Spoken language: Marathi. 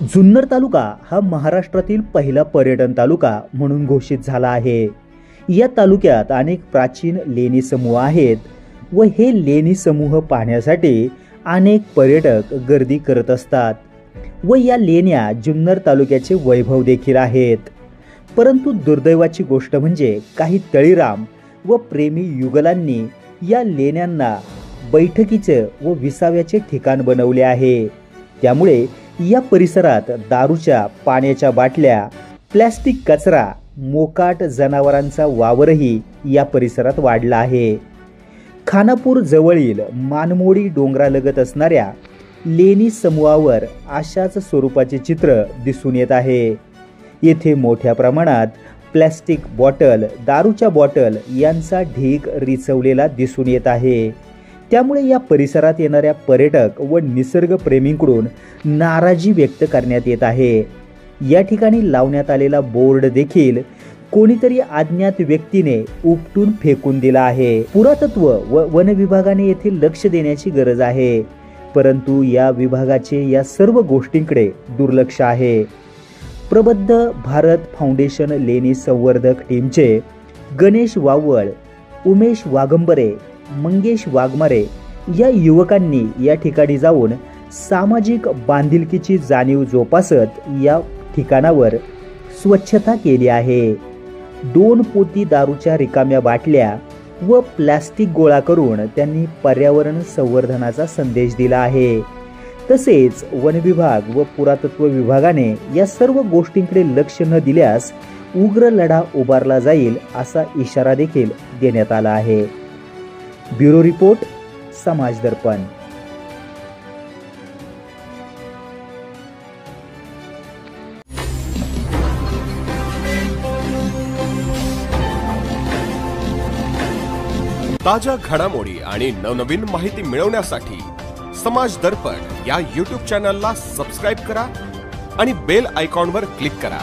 जुन्नर तालुका हा महाराष्ट्रातील पहिला पर्यटन तालुका म्हणून घोषित झाला आहे। या तालुक्यात अनेक प्राचीन लेणी समूह आहेत व हे लेणी समूह पाहण्यासाठी अनेक पर्यटक गर्दी करत असतात व या लेण्या जुन्नर तालुक्याचे वैभव देखील आहेत। परंतु दुर्दैवाची गोष्ट म्हणजे काही तळीराम व प्रेमी युगलांनी या लेण्यांना बैठकीचे व विसाव्याचे ठिकाण बनवले आहे। त्यामुळे या परिसरात दारूच्या पाण्याच्या बाटल्या, प्लास्टिक कचरा, मोकाट जनावरांचा वावरही या परिसरात वाढला आहे। खानापूर जवळील मानमोडी डोंगरालगत असणाऱ्या लेणी समूहावर अशाच स्वरूपाचे चित्र दिसून येत आहे। येथे मोठ्या प्रमाणात प्लास्टिक बॉटल, दारूच्या बॉटल यांचा ढीग रिचवलेला दिसून येत आहे। त्यामुळे या परिसरात येणाऱ्या पर्यटक व निसर्गप्रेमींकडून नाराजी व्यक्त करण्यात येत आहे। या ठिकाणी लावण्यात आलेला बोर्ड देखील कोणीतरी अज्ञात व्यक्तीने उपटून फेकून दिला आहे। पुरातत्व व वन विभागाने येथे लक्ष देण्याची गरज आहे, परंतु या विभागाचे या सर्व गोष्टींकडे दुर्लक्ष आहे। प्रबुद्ध भारत फाउंडेशन लेणी संवर्धक टीमचे गणेश वावळ, उमेश वाघंबरे, मंगेश वाघमारे या युवकांनी या ठिकाणी जाऊन सामाजिक बांधिलकीची जाणीव जोपासत या ठिकाणावर स्वच्छता केली आहे। 2 पोती दारूच्या रिकाम्या बाटल्या व प्लास्टिक गोळा करून त्यांनी पर्यावरण संवर्धनाचा संदेश दिला आहे। तसेच वन विभाग व पुरातत्व विभागाने या सर्व गोष्टींकडे लक्ष न दिल्यास उग्र लढा उभारला जाईल असा इशारा देखील देण्यात आला आहे। ब्युरो रिपोर्ट, समाज दर्पण। ताज्या घडामोडी आणि नवनवीन माहिती मिळवण्यासाठी समाज दर्पण या YouTube चॅनलला सबस्क्राइब करा आणि बेल आयकॉनवर क्लिक करा।